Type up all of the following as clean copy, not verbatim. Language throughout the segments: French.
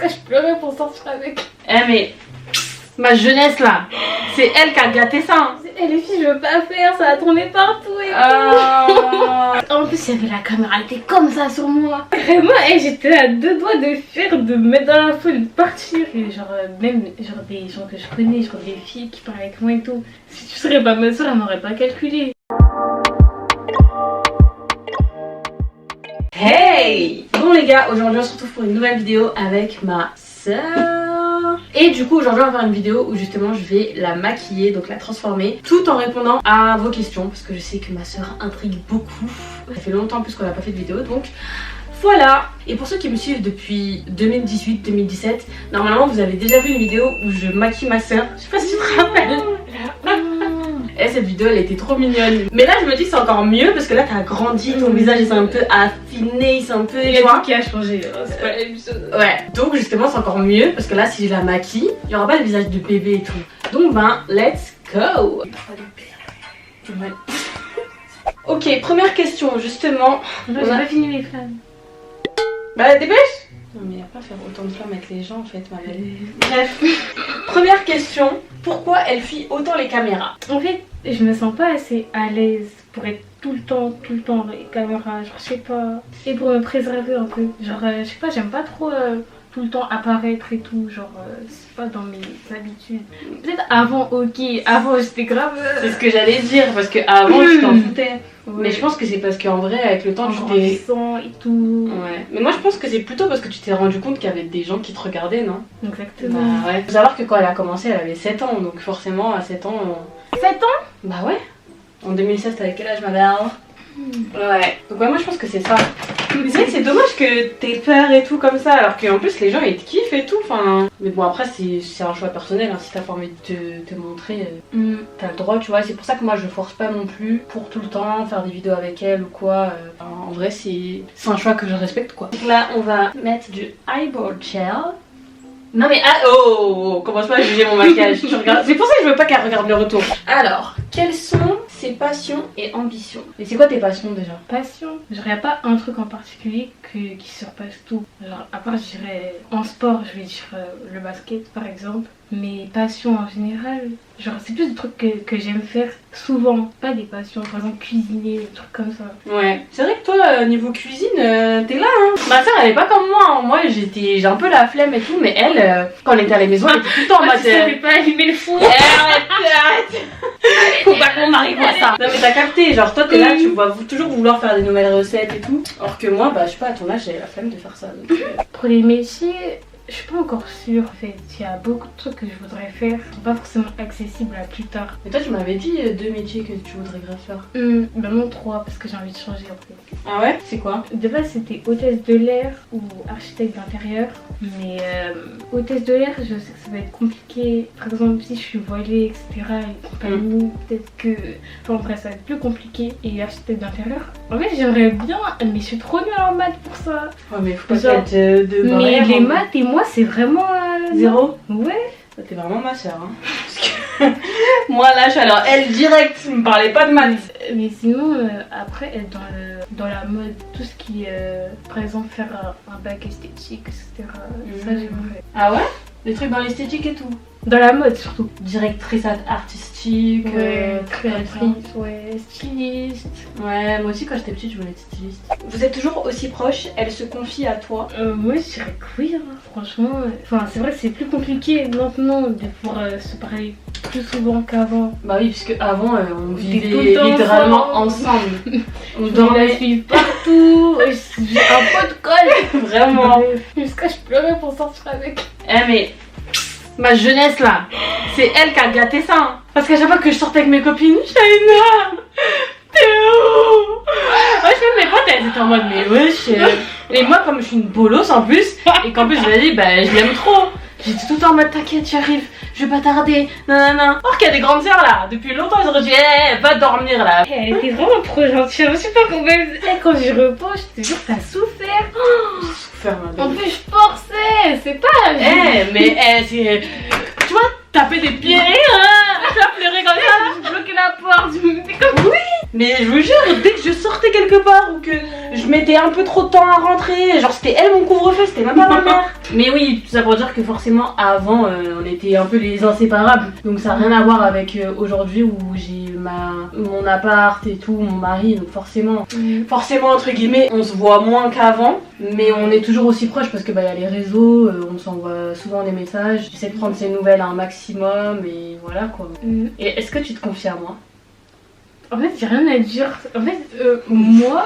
Jusqu'à je pleurais pour sortir avec. Eh mais ma jeunesse là, c'est elle qui a gâté ça. Hein. Et les filles, je veux pas faire, ça a tourné partout et En plus, il y avait la caméra, elle était comme ça sur moi. Vraiment, j'étais à deux doigts de me mettre dans la foule et de partir. Et genre, même genre des gens que je connais, genre des filles qui parlaient avec moi et tout. Si tu serais pas ma soeur, elle m'aurait pas calculé. Hey! Bon les gars, aujourd'hui on se retrouve pour une nouvelle vidéo avec ma soeur. Et du coup aujourd'hui on va faire une vidéo où justement je vais la maquiller, donc la transformer, tout en répondant à vos questions parce que je sais que ma soeur intrigue beaucoup. Ça fait longtemps en plus qu'on n'a pas fait de vidéo, donc voilà. Et pour ceux qui me suivent depuis 2018-2017, normalement vous avez déjà vu une vidéo où je maquille ma soeur. Je sais pas si tu te rappelles. Et cette vidéo elle était trop mignonne. Mais là je me dis c'est encore mieux parce que là t'as grandi, ton visage il s'est un peu affiné, il s'est un peu... Il y a tout qui a changé, c'est pas la même chose. Ouais, donc justement c'est encore mieux parce que là si je la maquille, il n'y aura pas le visage de bébé et tout. Donc ben, let's go. Ouais. Ok, première question justement. J'ai pas fini mes flammes. Bah dépêche. Non mais il n'y a pas à faire autant de flammes avec les gens en fait ma belle. Bref, première question. Pourquoi elle fuit autant les caméras? En fait, je me sens pas assez à l'aise pour être tout le temps dans les caméras, genre je sais pas. Et pour me préserver un peu, genre je sais pas, j'aime pas trop tout le temps apparaître et tout, genre c'est pas dans mes habitudes. Peut-être avant, ok, avant j'étais grave... C'est ce que j'allais dire parce que avant tu t'en foutais. Ouais. Mais je pense que c'est parce qu'en vrai avec le temps tu t'es... et tout. Ouais. Mais moi je pense que c'est plutôt parce que tu t'es rendu compte qu'il y avait des gens qui te regardaient, non? Exactement. Bah ouais. Faut savoir que quand elle a commencé elle avait 7 ans, donc forcément à 7 ans... 7 ans? Bah ouais. En 2016 t'avais quel âge ma belle? Ouais. Donc ouais moi je pense que c'est ça. Mais c'est vrai que c'est dommage que t'aies peur et tout comme ça alors qu'en plus les gens ils te kiffent et tout. Enfin... Mais bon après c'est un choix personnel, hein. Si t'as pas envie de te montrer, t'as le droit tu vois. C'est pour ça que moi je force pas non plus pour tout le temps faire des vidéos avec elle ou quoi. En vrai c'est un choix que je respecte quoi. Donc là on va mettre du eyebrow gel. Non mais commence pas à juger mon maquillage. C'est pour ça que je veux pas qu'elle regarde le retour. Alors, quelles sont ses passions et ambitions? Et c'est quoi tes passions déjà? Passion? Genre y a pas un truc en particulier qui surpasse tout. Genre à part je dirais en sport, je vais dire le basket par exemple. Mes passions en général, genre c'est plus des trucs que j'aime faire souvent. Pas des passions, par exemple cuisiner, des trucs comme ça. Ouais, c'est vrai que toi niveau cuisine, t'es là hein. Ma soeur elle est pas comme moi, hein. Moi j'ai un peu la flemme et tout, mais elle, quand elle était à la maison, elle était tout le temps en mode... Tu savais pas allumer le four. Arrête. Faut pas qu'on m'arrive à ça. Non mais t'as capté, genre toi t'es là, tu vas toujours vouloir faire des nouvelles recettes et tout. Alors que moi, bah je sais pas, à ton âge j'ai la flemme de faire ça. Donc, Pour les métiers... Je suis pas encore sûre en fait, il y a beaucoup de trucs que je voudrais faire qui sont pas forcément accessibles à plus tard. Mais toi tu m'avais dit 2 métiers que tu voudrais grave faire. Ben non 3 parce que j'ai envie de changer en fait. Ah ouais? C'est quoi? De base c'était hôtesse de l'air ou architecte d'intérieur. Mais hôtesse de l'air je sais que ça va être compliqué. Par exemple si je suis voilée etc et compagnie, peut-être que... Enfin bref ça va être plus compliqué. Et architecte d'intérieur, en fait j'aimerais bien mais je suis trop nulle en maths pour ça. Ouais mais faut pas mettre de barrière. Mais les maths et moi c'est vraiment... Zéro? Ouais. T'es vraiment ma soeur hein. Parce que moi là je suis alors elle direct, me parlait pas de maths. Mais sinon après être dans la mode, tout ce qui est par exemple faire un bac esthétique etc. Ça j'aimerais. Ah ouais? Des trucs dans l'esthétique et tout? Dans la mode surtout. Directrice artistique, créatrice, ouais, styliste. Ouais, moi aussi quand j'étais petite je voulais être styliste. Vous êtes toujours aussi proches? Elle se confie à toi? Moi je dirais que oui, hein. Franchement. Enfin c'est vrai que c'est plus compliqué maintenant de pouvoir se parler plus souvent qu'avant. Bah oui, puisque avant on vivait littéralement ensemble. On dormait. la suivre partout. J'ai un pot de colle. Vraiment. Jusqu'à je pleurais pour sortir avec. Eh mais ma jeunesse là, c'est elle qui a gâté ça hein. Parce qu'à chaque fois que je sortais avec mes copines, Shaina, t'es où? Moi je fais mes potes, elles étaient en mode mais wesh. Et moi comme je suis une bolosse en plus, et qu'en plus je lui ai dit bah je l'aime trop. J'étais tout le temps en mode t'inquiète tu arrives, je vais pas tarder, nanana. Or qu'il y a des grandes sœurs là, depuis longtemps ils auraient dit va dormir là. Elle était vraiment trop gentille, je sais pas combien. Quand j'y repose, je te jure t'as souffert. J'ai souffert ma belle. En plus je forçais, c'est pas... mais c'est... Tu vois, taper des pieds, hein. Tu vas pleurer comme ça. J'ai bloqué la porte, je me fais comme... Oui. Mais je vous jure, dès que je sortais quelque part ou que je mettais un peu trop de temps à rentrer, genre c'était elle mon couvre-feu, c'était même pas ma mère. Mais oui, tout ça pour dire que forcément avant on était un peu les inséparables. Donc ça n'a rien à voir avec aujourd'hui où j'ai mon appart et tout, mon mari. Donc forcément entre guillemets, on se voit moins qu'avant. Mais on est toujours aussi proches parce que bah, y a les réseaux, on s'envoie souvent des messages. J'essaie de prendre ses nouvelles un maximum et voilà quoi. Et est-ce que tu te confies à moi? En fait, j'ai rien à dire. En fait, moi.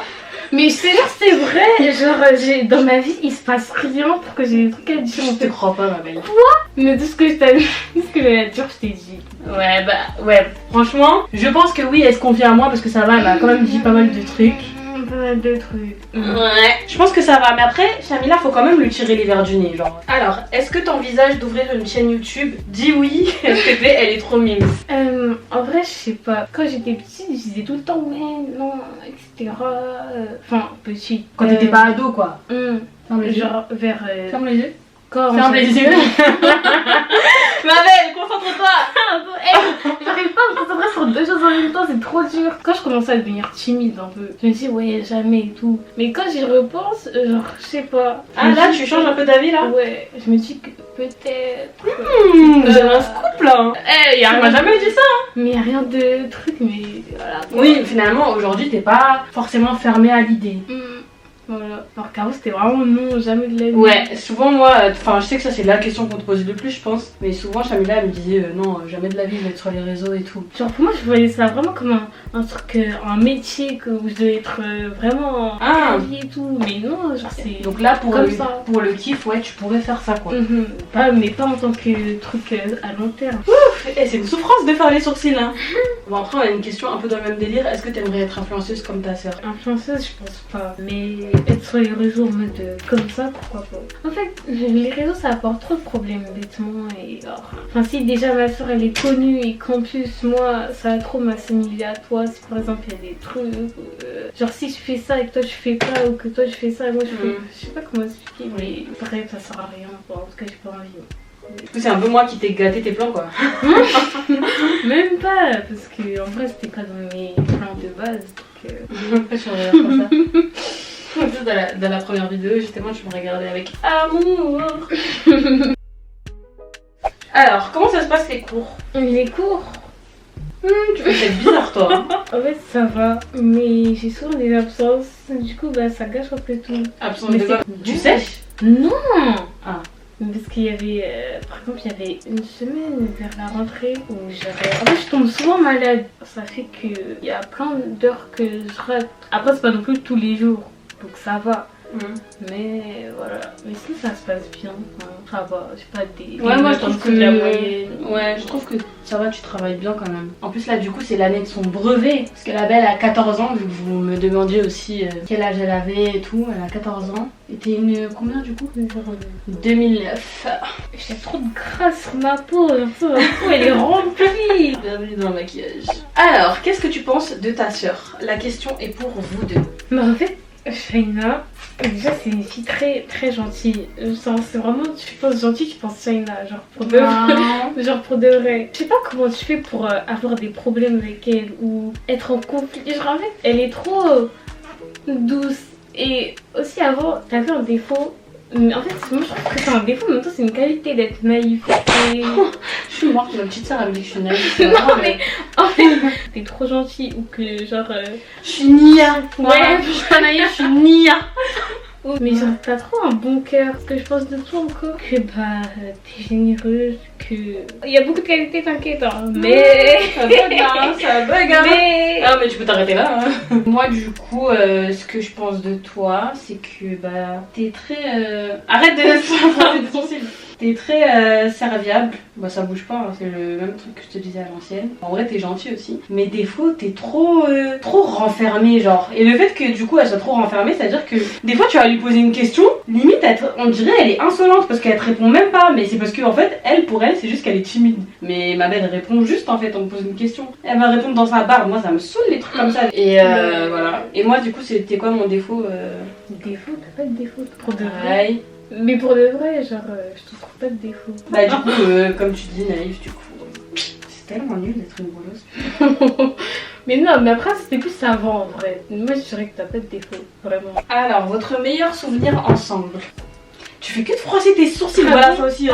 Mais je te jure, c'est vrai. Genre, dans ma vie, il se passe rien pour que j'ai des trucs à dire. Je te crois pas, ma belle. Mais tout ce que je t'ai dit, tout ce que j'avais à dire, je t'ai dit. Ouais, bah, ouais. Franchement, je pense que oui, elle se confie à moi parce que ça va, elle m'a quand même dit pas mal de trucs. Pas mal de trucs. Ouais. Je pense que ça va, mais après, Shamila, faut quand même lui tirer les verres du nez, genre. Alors, est-ce que t'envisages d'ouvrir une chaîne YouTube? Dis oui, s'il te plaît, elle est trop mimes. En vrai, je sais pas. Quand j'étais petite, je disais tout le temps, ouais, non, etc. Enfin, petite. Quand t'étais pas ado, quoi. Ferme les yeux. Genre, vers. Ferme les yeux. Ferme les yeux. Ma belle, concentre-toi. J'arrive pas à me concentrer sur deux choses en même temps, c'est trop dur. Quand je commençais à devenir timide un peu, je me dis ouais jamais et tout. Mais quand j'y repense, genre je sais pas. Ah là tu changes un peu d'avis là? Ouais, je me dis que peut-être. J'ai un scoop là. On m'a jamais dit ça. Mais y a rien de truc, mais voilà. Oui, finalement aujourd'hui t'es pas forcément fermée à l'idée. Voilà. Alors qu'avant c'était vraiment non, jamais de la vie. Ouais, souvent moi, enfin je sais que ça c'est la question qu'on te posait le plus je pense, mais souvent Shamila elle me disait non, jamais de la vie je vais être sur les réseaux et tout. Genre pour moi je voyais ça vraiment comme un truc, un métier où je devais être vraiment vie et tout, mais non, genre c'est... Donc là pour le kiff, ouais tu pourrais faire ça quoi. Mais pas en tant que truc à long terme. Ouf, c'est une souffrance de faire les sourcils hein. Bon après on a une question un peu dans le même délire, est-ce que t'aimerais être influenceuse comme ta soeur? Influenceuse je pense pas, mais être sur les réseaux en mode comme ça, pourquoi pas. En fait, les réseaux ça apporte trop de problèmes bêtement et alors... Enfin si déjà ma soeur elle est connue et qu'en plus moi ça va trop m'assimiler à toi, si par exemple il y a des trucs, genre si je fais ça et que toi tu fais pas ou que toi tu fais ça et moi je fais... Je sais pas comment expliquer mais bref ça sert à rien, bon, en tout cas j'ai pas envie. C'est un peu moi qui t'ai gâté tes plans quoi. Même pas, parce que en vrai c'était pas dans mes plans de base donc... Je regarde ça. Dans la première vidéo, justement, je me regardais avec amour. Alors, comment ça se passe les cours? Les cours tu fais peut-être bizarre toi. En fait, ça va, mais j'ai souvent des absences. Du coup, bah ça gâche un peu tout. Absence de quoi? Tu sèches? Non. Parce qu'il y avait, par exemple, il y avait une semaine vers la rentrée où j'avais... En fait, je tombe souvent malade. Ça fait qu'il y a plein d'heures que je rate. Après, c'est pas non plus tous les jours, donc ça va. Mais voilà, mais sinon ça se passe bien, ça va, j'ai pas des... Ouais, moi je trouve que la moyenne. Ouais, je trouve que ça va, tu travailles bien quand même. En plus là du coup c'est l'année de son brevet, parce que la belle a 14 ans, vu que vous me demandiez aussi quel âge elle avait et tout, elle a 14 ans. Et t'es une combien du coup? 2009. J'ai trop de grâce sur ma peau, ma peau elle est remplie. Bienvenue dans le maquillage. Alors, qu'est-ce que tu penses de ta soeur? La question est pour vous deux. Mais en fait, Shaina, déjà c'est une fille très très gentille. C'est vraiment, tu penses gentille, tu penses Shaina, genre pour de vrai. Genre pour de vrai. Je sais pas comment tu fais pour avoir des problèmes avec elle ou être en conflit. Genre en fait, elle est trop douce. Et aussi avant, t'avais un défaut. Mais en fait, moi je trouve que c'est un défaut, mais en même temps c'est une qualité d'être naïf. Et... je suis morte, ma petite soeur elle me dit que je suis naïf. Non mais en fait, t'es trop gentille ou que genre... Je suis nia. Ouais, je suis pas naïf, je suis nia. Mais genre t'as trop un bon cœur. Ce que je pense de toi encore, que bah t'es généreuse, que... Il y a beaucoup de qualités, t'inquiète hein. Mais... ça bug hein, ça bug hein. Mais... Ah mais tu peux t'arrêter là hein. Moi du coup, ce que je pense de toi, c'est que bah t'es très... Arrête de faire des sourcils. T'es très serviable, bah ça bouge pas, hein. C'est le même truc que je te disais à l'ancienne. En vrai t'es gentil aussi, mais des fois t'es trop renfermée genre. Et le fait que du coup elle soit trop renfermée, c'est à dire que des fois tu vas lui poser une question, limite on dirait elle est insolente parce qu'elle te répond même pas, mais c'est parce que en fait elle pour elle c'est juste qu'elle est timide. Mais ma belle répond juste en fait, on me pose une question, elle va répondre dans sa barre, moi ça me saoule les trucs comme ça. Et voilà. Et moi du coup c'était quoi mon défaut? Défaut? T'as pas de défaut pour de vrai? Mais pour de vrai, genre, je te trouve pas de défaut. Bah du coup, comme tu dis, naïf, du coup, c'est tellement nul d'être une bolosse. Mais non, mais après c'était plus avant en vrai. Moi je dirais que t'as pas de défaut, vraiment. Alors, votre meilleur souvenir ensemble? Tu fais que de froisser tes sourcils, Ah voilà bon? ça aussi,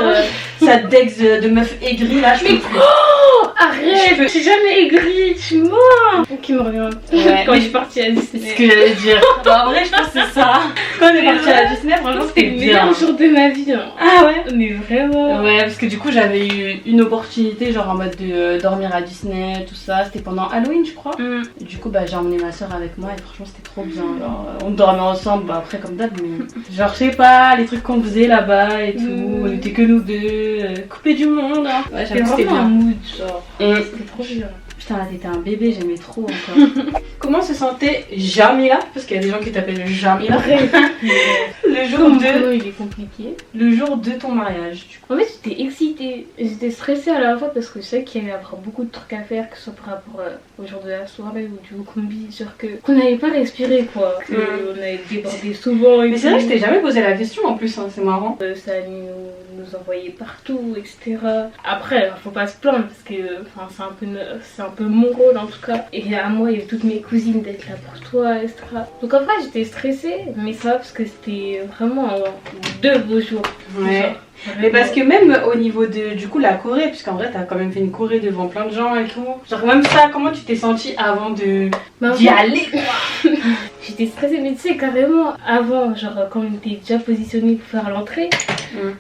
ça dex de meuf aigrie là, je peux plus. Oh, arrête, je suis jamais aigrie, tu mens. Qui me revient Ouais, quand mais je suis partie à c'est Disney. ce que j'allais dire. Bah, en vrai, je pense que c'est ça. Quand on est parti à Disney, franchement, C'était c'était le bien. meilleur jour de ma vie. Hein. Ah ouais? Mais vraiment. Ouais, parce que du coup, j'avais eu une opportunité, genre en mode de dormir à Disney, tout ça. C'était pendant Halloween, je crois. Et du coup, bah, j'ai emmené ma soeur avec moi et franchement, c'était trop bien. Genre, on dormait ensemble, bah, après, comme d'hab, mais genre, je sais pas, les trucs qu'on faisait là-bas et tout. On était que nous deux, coupés du monde. Hein. Ouais, C'était j'avoue que c'était vraiment un bien. mood, genre. C'était trop bien. Putain, là, t'étais un bébé, j'aimais trop encore. Comment se sentait Jamila? Parce qu'il y a des gens qui t'appellent Jamila. Le jour Comment il est compliqué. Le jour de ton mariage, du coup. En fait, j'étais excitée, j'étais stressée à la fois parce que je sais qu'il y avait encore beaucoup de trucs à faire, que ce soit par rapport au jour de la soirée ou du combi, genre qu'on n'avait pas respiré quoi, qu'on avait débordé souvent. Mais c'est vrai que je t'ai jamais posé la question en plus, hein, c'est marrant. Ça allait nous envoyer partout, etc. Après, faut pas se plaindre parce que c'est un peu mon rôle en tout cas. Et à moi, il y avait toutes mes cousines d'être là pour toi, etc. Donc en vrai, j'étais stressée, mais ça va parce que c'était vraiment 2 beaux jours. Ouais. Genre, mais parce que même au niveau de du coup la choré, puisqu'en vrai t'as quand même fait une choré devant plein de gens et tout. Genre même ça, comment tu t'es sentie avant d'y aller? J'étais stressée, mais tu sais carrément avant, genre quand on était déjà positionnés pour faire l'entrée,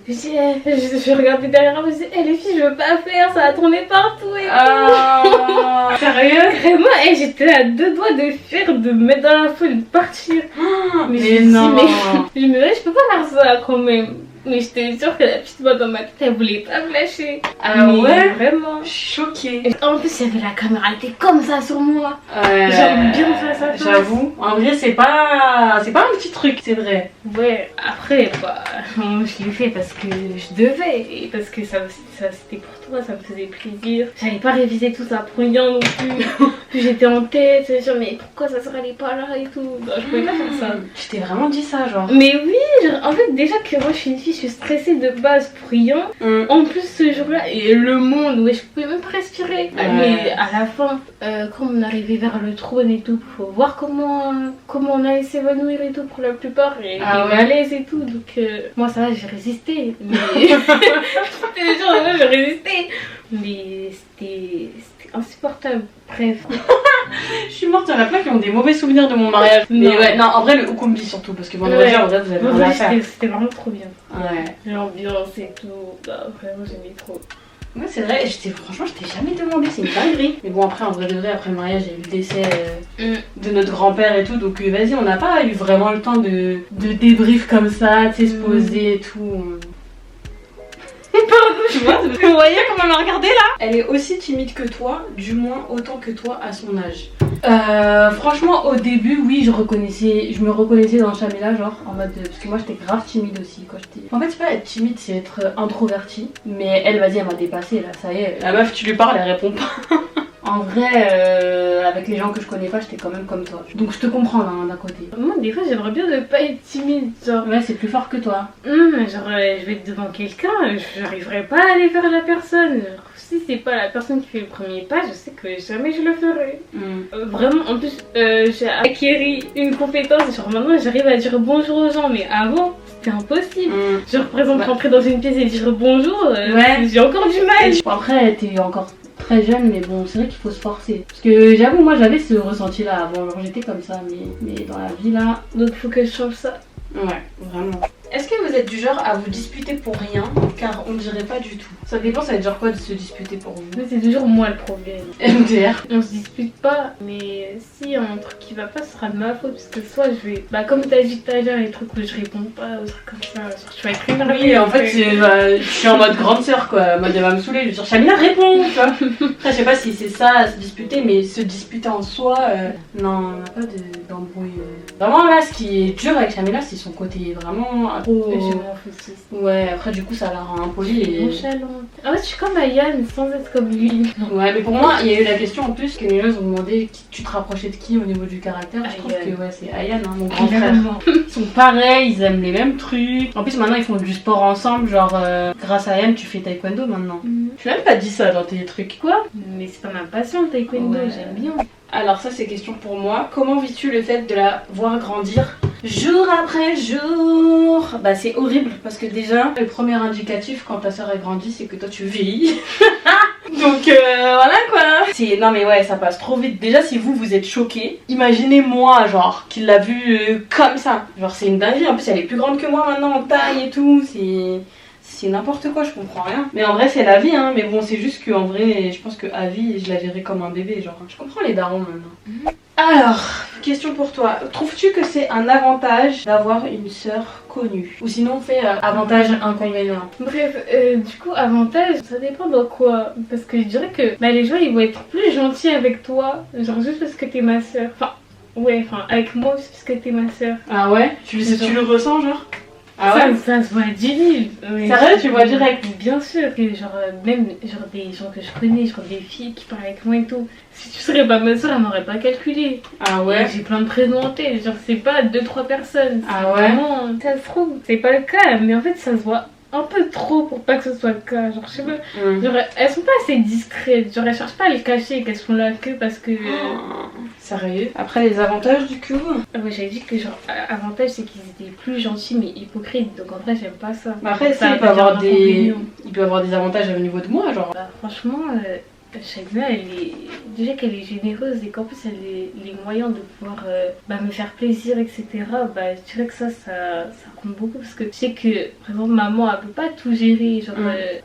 je regardais derrière moi, je me disais, les filles je veux pas faire, ça va tourner partout et tout. Sérieux? Vraiment, et j'étais à 2 doigts de me mettre dans la foule, de partir. Mais non. Je me disais, je peux pas faire ça quand même. Mais j'étais sûre que la petite voix dans ma tête, elle voulait pas me lâcher. Ah mais ouais? Vraiment. Choquée. Et en plus, il y avait la caméra, elle était comme ça sur moi. J'aime bien face à face. J'avoue. En vrai, c'est pas un petit truc, c'est vrai. Ouais, après, bah, je l'ai fait parce que je devais. Et parce que ça c'était pour toi, ça me faisait plaisir. J'allais pas réviser tout ça pour rien non plus. Puis j'étais en tête, je me disais, mais pourquoi ça serait allé pas là et tout. Non, je pouvais pas faire ça. Tu t'es vraiment dit ça, genre? Mais oui, genre, en fait, déjà que moi je suis une fille, je suis stressée de base pour rien. En plus, ce jour-là, et le monde, ouais, je pouvais même pas respirer. Mais à la fin, quand on arrivait vers le trône et tout, faut voir comment on allait s'évanouir et tout pour la plupart. Et malaise et tout. Donc, moi, ça va, j'ai résisté. Mais. C'était genre, j'ai résisté. Mais c'était insupportable. Bref. Je suis morte, il y en a plein qui ont des mauvais souvenirs de mon mariage. Mais ouais, non, en vrai, le Ukumbi surtout, parce que vendredi, en vrai, vous avez rien à faire. C'était vraiment trop bien. Ouais. L'ambiance et tout, bah, vraiment, j'aimais trop. Ouais, c'est vrai, franchement, je t'ai jamais demandé, c'est une dinguerie. Mais bon, après, en vrai de vrai, après le mariage, il y a eu le décès de notre grand-père et tout. Donc, vas-y, on n'a pas eu vraiment le temps de débrief comme ça, tu sais, se poser et tout. Pardon, tu vois, vous voyez comment elle m'a regardé là? Elle est aussi timide que toi, du moins autant que toi à son âge. Franchement, au début, oui, je me reconnaissais dans Jamila, genre en mode. Parce que moi j'étais grave timide aussi quand j'étais. En fait, c'est pas être timide, c'est être introvertie. Mais elle, vas-y, elle m'a dépassée là, ça y est. La meuf, tu lui parles, elle répond pas. En vrai, avec les gens que je connais pas, j'étais quand même comme toi. Donc je te comprends d'un côté. Moi, des fois, j'aimerais bien ne pas être timide, genre. Ouais, c'est plus fort que toi. Genre, je vais être devant quelqu'un, j'arriverai pas à aller vers la personne. Genre, si c'est pas la personne qui fait le premier pas, je sais que jamais je le ferai. Vraiment, en plus, j'ai acquis une compétence. Genre, maintenant, j'arrive à dire bonjour aux gens, mais avant, c'était impossible. Genre, par exemple, rentrer dans une pièce et dire bonjour, j'ai encore du mal. Après, t'es encore très jeune, mais bon, c'est vrai qu'il faut se forcer. Parce que j'avoue, moi j'avais ce ressenti là avant, genre j'étais comme ça, mais dans la vie là. Donc faut que je change ça. Ouais, vraiment. Est-ce que vous êtes du genre à vous disputer pour rien? Car on ne dirait pas du tout. Ça dépend, ça va être genre quoi de se disputer pour vous? Mais c'est toujours moi le problème. MDR. On se dispute pas, mais si un truc qui va pas, ce sera de ma faute. Parce que soit je vais. Bah, comme t'as dit tout à l'heure, les trucs où je réponds pas, ou trucs comme ça, genre tu vas être énervée. Oui, en fait, je suis en mode grande sœur quoi. En mode elle va me saouler, je vais dire Jamila, réponds, tu vois. Après, je sais pas si c'est ça, se disputer, mais se disputer en soi, non, on n'a pas d'embrouille. Vraiment là, ce qui est dur avec Jamila, c'est son côté vraiment trop. Ouais, après du coup ça la rend impolie et nonchalante. Ah ouais, je suis comme Ayane sans être comme lui. Ouais, mais pour moi il y a eu la question en plus que les gens ont demandé tu te rapprochais de qui au niveau du caractère. Je trouve que ouais, c'est Ayane, hein, mon grand frère. Ils sont pareils, ils aiment les mêmes trucs. En plus maintenant ils font du sport ensemble, genre grâce à Ayane tu fais taekwondo maintenant. Tu m'as même pas dit ça dans tes trucs. Quoi? Mais c'est pas ma passion le taekwondo, j'aime bien. Alors ça c'est question pour moi. Comment vis-tu le fait de la voir grandir jour après jour? Bah c'est horrible parce que déjà le premier indicatif quand ta soeur a grandi c'est que toi tu vieillis. Donc voilà quoi. Non mais ouais ça passe trop vite. Déjà si vous êtes choqués, imaginez moi genre qui l'a vu comme ça. Genre c'est une dinguerie. En plus elle est plus grande que moi maintenant en taille et tout. C'est n'importe quoi, je comprends rien. Mais en vrai, c'est la vie, hein. Mais bon, c'est juste qu'en vrai, je pense qu'à vie, je la verrai comme un bébé. Genre, je comprends les darons maintenant. Alors, question pour toi. Trouves-tu que c'est un avantage d'avoir une sœur connue? Ou sinon, on fait avantage, inconvénient. Bref, du coup, avantage, ça dépend de quoi. Parce que je dirais que bah, les gens, ils vont être plus gentils avec toi. Genre, juste parce que t'es ma soeur. Enfin, ouais, enfin, avec moi, juste parce que t'es ma soeur. Ah ouais? Tu le ressens, genre? Ah ouais? Ça se voit direct. Sérieux, tu vois direct? Bien sûr, que genre même genre des gens que je connais, genre des filles qui parlent avec moi et tout. Si tu serais pas ma soeur, elle m'aurait pas calculé. Ah ouais? J'ai plein de prénoms en tête, genre c'est pas 2-3 personnes. Ah ouais? Vraiment, ça se trouve, c'est pas le cas, mais en fait ça se voit un peu trop pour pas que ce soit le cas. Genre je sais pas, genre elles sont pas assez discrètes, genre elles cherchent pas à les cacher qu'elles sont là que parce que... Sérieux? Après les avantages du coup? Ouais, j'avais dit que genre avantage c'est qu'ils étaient plus gentils mais hypocrites, donc en vrai j'aime pas ça. Mais après ça il peut avoir des avantages au niveau de moi genre. Bah, franchement Shaina elle est déjà qu'elle est généreuse et qu'en plus elle a les moyens de pouvoir me faire plaisir etc. Bah je dirais que ça compte beaucoup parce que je sais que par exemple maman elle peut pas tout gérer, genre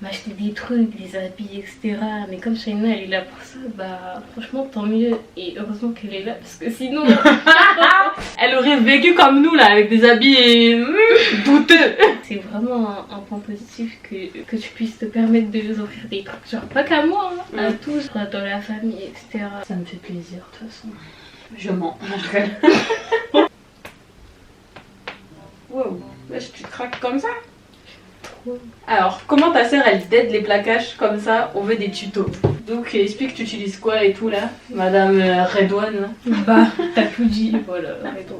m'acheter des trucs, des habits etc. Mais comme Shaina elle est là pour ça, bah franchement tant mieux et heureusement qu'elle est là parce que sinon elle aurait vécu comme nous là avec des habits douteux. C'est vraiment un point positif que tu puisses te permettre de nous offrir des trucs, genre pas qu'à moi, hein, à tous, dans la famille, etc. Ça me fait plaisir de toute façon. Je mens. Wow, wesh, tu craques comme ça? Trop. Alors, comment ta sœur elle t'aide les plaquages comme ça? On veut des tutos. Donc, explique, tu utilises quoi et tout là, Madame Redouane? Bah, t'as tout dit, voilà.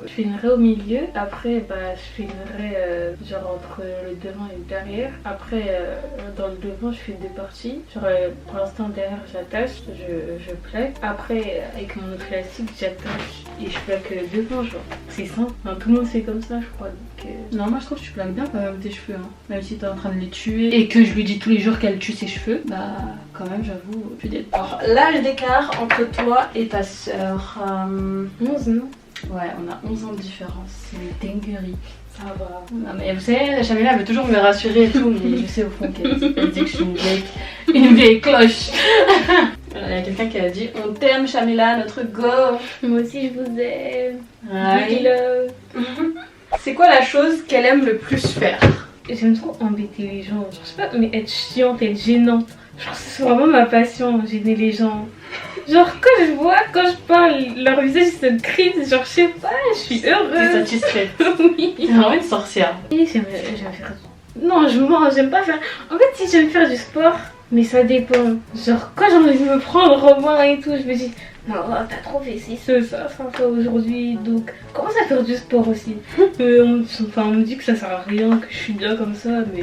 Je fais une raie au milieu, après, bah, je fais une raie genre entre le devant et le derrière. Après, dans le devant, je fais deux parties. Genre, pour l'instant, derrière, j'attache, je plaque. Après, avec mon autre élastique, j'attache et je plaque devant, genre. C'est simple, enfin, tout le monde fait comme ça, je crois. Donc, non, moi je trouve que tu plaques bien quand même tes cheveux, hein. Même si t'es en train de les tuer et que je lui dis tous les jours qu'elle tue ses cheveux, bah quand même j'avoue, tu d'être. Alors l'âge d'écart entre toi et ta sœur 11, non? Ouais, on a 11 ans de différence, c'est une dinguerie. Ça va. Non mais vous savez, Chamila veut toujours me rassurer et tout, mais je sais au fond qu'elle dit que je suis une vieille cloche. Il y a quelqu'un qui a dit on t'aime Chamila, notre go. Moi aussi je vous aime. Ouais. Love. C'est quoi la chose qu'elle aime le plus faire? J'aime trop embêter les gens, genre, je sais pas, mais être chiante, être gênante. Genre c'est vraiment ma passion, gêner les gens. Genre quand je parle, leur visage se crise, genre je sais pas, je suis heureuse. T'es satisfaite? Oui. T'es vraiment une sorcière. Et j'aime faire... Non, je mens, j'aime pas faire... En fait si j'aime faire du sport, mais ça dépend. Genre quand j'ai envie de me prendre Romain et tout, je me dis... Non, t'as trop fait ci, ça aujourd'hui, donc commence à faire du sport aussi. On me dit que ça sert à rien, que je suis bien comme ça, mais...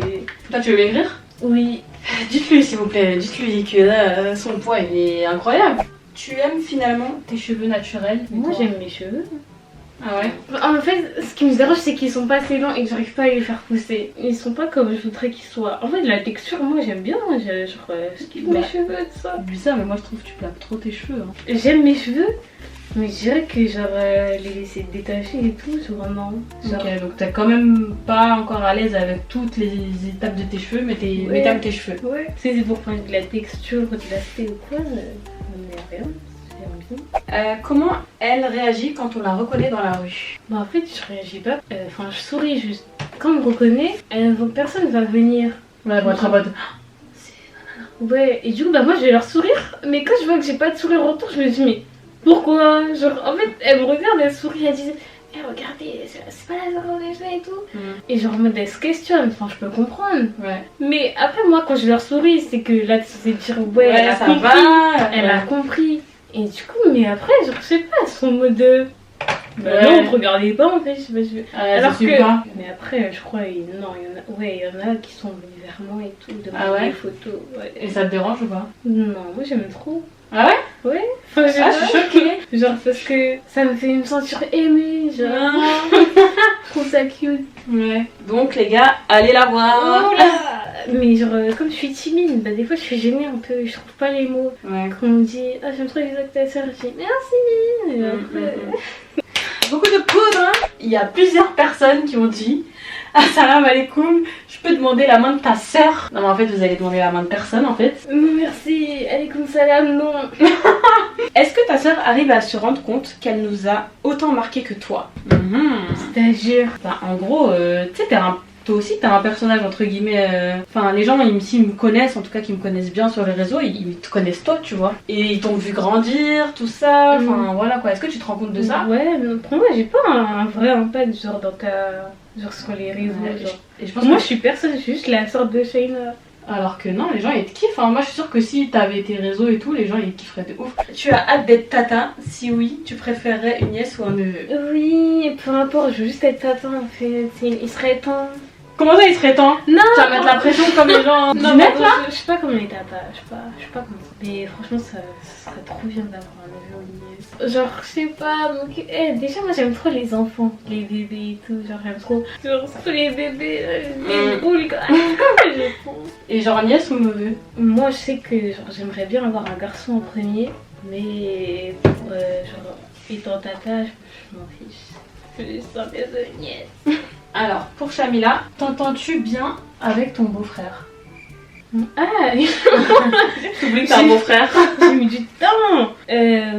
Toi tu veux maigrir? Oui. Dites-lui s'il vous plaît, dites-lui que là, son poids il est incroyable. Tu aimes finalement tes cheveux naturels? Moi j'aime mes cheveux. Ah ouais? En fait, ce qui me dérange c'est qu'ils sont pas assez longs et que j'arrive pas à les faire pousser. Ils sont pas comme je voudrais qu'ils soient. En fait, la texture, moi j'aime bien, genre je kiffe mes cheveux et tout ça. Bizarre, mais moi je trouve que tu plaques trop tes cheveux. Hein. J'aime mes cheveux, mais je dirais que genre les laisser détacher et tout, genre non. Genre... Ok, donc t'es quand même pas encore à l'aise avec toutes les étapes de tes cheveux, mais t'aimes tes cheveux. Ouais. C'est pour prendre de la texture, de l'aspect ou quoi, mais rien. Comment elle réagit quand on la reconnaît dans la rue? Bah en fait je réagis pas, enfin je souris juste. Quand on me reconnaît, personne va venir. Ouais, elle va être en mode... Ouais, et du coup bah moi je vais leur sourire, mais quand je vois que j'ai pas de sourire en retour, je me dis mais pourquoi? Genre en fait elle me regarde, elle sourit, elle dit eh regardez, c'est pas la Zara déjà et tout. Et genre en mode elle se questionne, enfin je peux comprendre. Ouais. Mais après moi quand je leur souris, c'est que là c'est dire ouais, elle a compris, elle a compris. Et du coup, mais après, genre, je sais pas, elles sont en mode. Bah non, on te regardait pas en fait. Alors que. Pas. Mais après, je crois, non, il y en a qui sont venus vers moi et tout, demander des photos. Ouais. Et ça te dérange ou pas? Non, moi j'aime trop. Ah ouais? Ouais, enfin, je Ah, je suis choquée. genre parce que ça me fait me sentir aimée, genre. Je trouve ça cute. Ouais. Donc les gars, allez la voir. Oh là. Mais genre, comme je suis timide, bah des fois je suis gênée un peu, je trouve pas les mots. Ouais. Quand on me dit ah j'aime trop les avec ta sœur, je dis merci. Et après, Beaucoup de poudre, hein. Il y a plusieurs personnes qui ont dit Assalamu alaikum, je peux demander la main de ta sœur. Non mais en fait vous allez demander la main de personne en fait. non merci, alaikum salam, non. Est-ce que ta sœur arrive à se rendre compte qu'elle nous a autant marqué que toi? C'est-à-dire Bah, en gros, tu sais, toi aussi t'as un personnage entre guillemets. Enfin, les gens s'ils me connaissent, en tout cas qui me connaissent bien sur les réseaux, ils te connaissent toi, tu vois. Et ils t'ont vu grandir, tout ça. Enfin, voilà quoi. Est-ce que tu te rends compte de ça? Ouais, mais pour moi j'ai pas un vrai impact genre dans ta... genre sur les réseaux. Ouais, Genre. Et je pense Moi que je suis personne, je suis juste la sorte de Shayna. alors que non, les gens ils te kiffent. Hein. Moi je suis sûre que si t'avais tes réseaux et tout, les gens ils te kifferaient de ouf. Tu as hâte d'être tata? Si oui, tu préférerais une nièce ou un neveu? Oui, peu importe, je veux juste être tata en fait. Il serait temps. Comment ça il serait temps? Non. Tu vas mettre la pression comme les gens Non, du net mais là? je sais pas comment les tatas, je sais pas comment ça. Mais franchement, ça serait trop bien d'avoir un neveu ou une nièce. Genre, je sais pas, donc, déjà moi j'aime trop les enfants, les bébés et tout. Genre, j'aime trop. Genre, surtout les bébés, les boules quoi. Je pense. Et genre nièce ou neveu? Moi, je sais que genre, j'aimerais bien avoir un garçon en premier, mais pour genre, étant tata, je m'en fiche. Je veux juste un bébé nièce. Alors, pour Shamila, t'entends-tu bien avec ton beau-frère? Ah, T'oublies que t'as un beau-frère? j'ai mis du temps.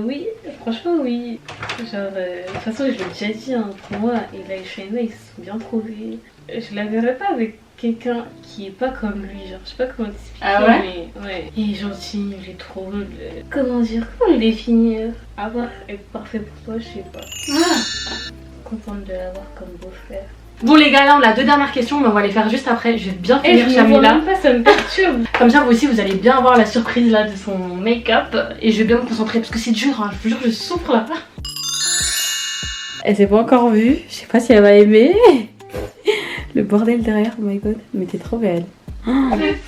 Oui, franchement oui. Genre, de toute façon je l'ai déjà dit, hein, pour moi, et là et Shayna ils se sont bien trouvés. Je la verrais pas avec quelqu'un qui est pas comme lui, genre je sais pas comment t'expliquer. Ah ouais? Mais ouais. Il est gentil, il est trop... comment dire, comment le définir? Avoir être parfait pour toi, je sais pas. Contente de l'avoir comme beau-frère. Bon les gars, là on a 2 dernières questions, mais on va les faire juste après. Je vais bien Et finir je me vois Shamila. même pas, ça me perturbe. Comme ça vous aussi vous allez bien avoir la surprise là de son make-up. Et je vais bien me concentrer parce que c'est dur, hein. Je vous jure je souffre là. Elle s'est pas encore vue, je sais pas si elle va aimer. Le bordel derrière, oh my god, mais t'es trop belle. J'ai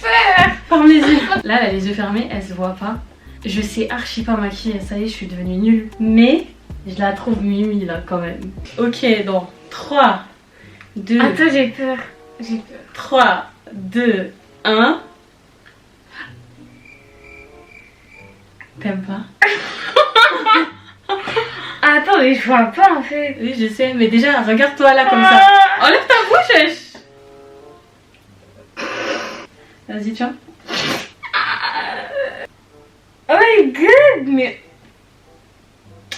peur. Ferme les yeux. Là elle a les yeux fermés, elle se voit pas. Je sais archi pas maquiller, ça y est je suis devenue nulle. Mais je la trouve mimi là quand même. Ok, donc 3, 2... Attends, j'ai peur. J'ai peur. 3, 2, 1. T'aimes pas? Attends, mais je vois pas en fait. Oui, je sais, mais déjà, regarde-toi là comme ça. Enlève ta bouche, wesh. Vas-y, tiens. Oh my god, mais...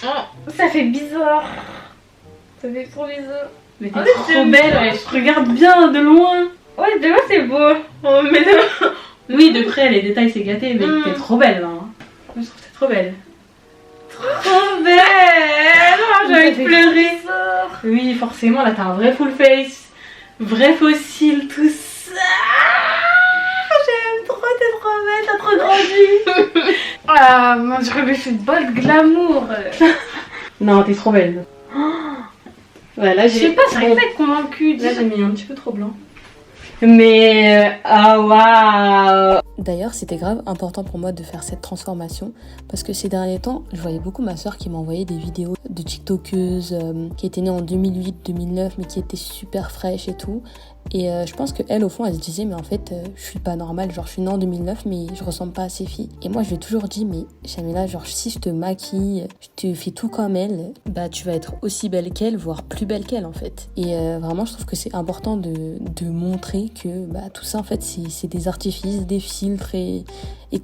Oh, ça fait bizarre. Ça fait trop bizarre. Mais t'es Oh, trop j'aime belle, bien. wesh. Regarde bien de loin. Ouais, de loin c'est beau. Oh, mais de... Oui, de près, les détails, c'est gâté, mais Mm. t'es trop belle là. Hein. Moi, je trouve que t'es trop belle. Trop belle. Oh, j'ai envie de pleurer. Oui, forcément, là, t'as un vrai full face. Vrai fossile, tout ça. J'aime trop, t'es trop belle, t'as trop grandi. Ah, moi je rêvais ce bol glamour. Non, t'es trop belle. Ouais, là, Je sais pas, j'arrive pas à être convaincue. Là, j'ai mis un petit peu trop blanc. Mais ah waouh. D'ailleurs, c'était grave important pour moi de faire cette transformation parce que ces derniers temps, je voyais beaucoup ma soeur qui m'envoyait des vidéos de tiktokeuses qui étaient nées en 2008-2009 mais qui étaient super fraîches et tout. Et je pense qu'elle, au fond, elle se disait mais en fait, je suis pas normale, genre je suis née en 2009 mais je ressemble pas à ces filles. Et moi, je lui ai toujours dit mais Shamila, genre si je te maquille, je te fais tout comme elle, bah tu vas être aussi belle qu'elle, voire plus belle qu'elle en fait. Et vraiment, je trouve que c'est important de montrer que bah, tout ça en fait c'est des artifices, des filtres et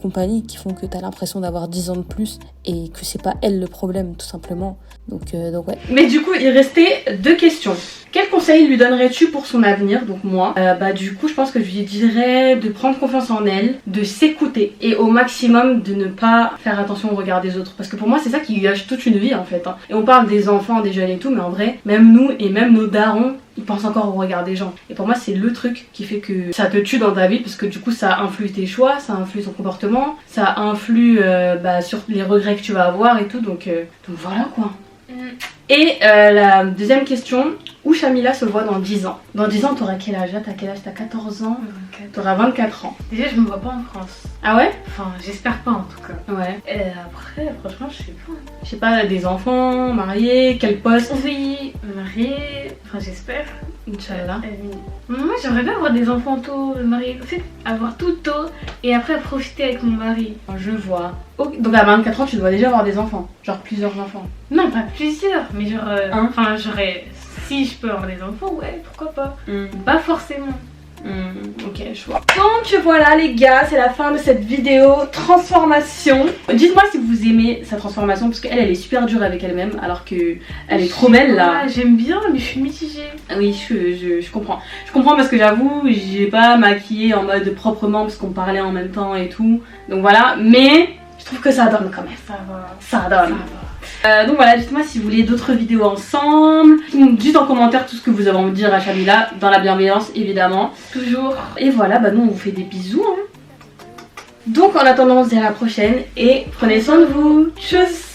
compagnie qui font que t'as l'impression d'avoir 10 ans de plus et que c'est pas elle le problème tout simplement. Donc ouais. Mais du coup, il restait 2 questions. Quel conseil lui donnerais-tu pour son avenir? Donc moi, bah du coup, je pense que je lui dirais de prendre confiance en elle, de s'écouter et au maximum de ne pas faire attention au regard des autres. Parce que pour moi, c'est ça qui gâche toute une vie en fait. Hein. Et on parle des enfants, des jeunes et tout, mais en vrai, même nous et même nos darons, ils pensent encore au regard des gens. Et pour moi, c'est le truc qui fait que ça te tue dans ta vie parce que du coup, ça influe tes choix, ça influe ton comportement, ça influe sur les regrets que tu vas avoir et tout. Donc voilà quoi. Et la deuxième question, où Shamila se voit dans 10 ans? Dans 10 ans, t'auras quel âge? T'as quel âge? T'as 14 ans? 24. T'auras 24 ans. Déjà, je me vois pas en France. Ah ouais? Enfin, j'espère pas en tout cas. Ouais. Et après, franchement, je sais pas. Je sais pas, des enfants, mariés, quel poste? Oui, mariée, enfin j'espère. Inch'Allah. Moi j'aimerais bien avoir des enfants tôt, me marier, en fait, avoir tout tôt et après profiter avec mon mari. Je vois. Ok, donc à 24 ans, tu dois déjà avoir des enfants. Genre plusieurs enfants. Non, pas plusieurs, mais genre. Un. Enfin, j'aurais. Si je peux avoir des enfants, ouais, pourquoi pas. Pas forcément. Ok, je vois. Donc voilà les gars, c'est la fin de cette vidéo transformation. Dites-moi si vous aimez sa transformation parce qu'elle est super dure avec elle-même alors que elle est trop belle là. J'aime bien mais je suis mitigée. Oui, je comprends. Je comprends parce que j'avoue, j'ai pas maquillé en mode proprement parce qu'on parlait en même temps et tout. Donc voilà, mais je trouve que ça donne quand même. Ça va. Ça donne. Donc voilà, dites-moi si vous voulez d'autres vidéos ensemble. Dites en commentaire tout ce que vous avez envie de dire à Shamila, dans la bienveillance évidemment. Toujours. Et voilà, bah nous on vous fait des bisous. Donc en attendant, on se dit à la prochaine et prenez soin de vous. Tchuss.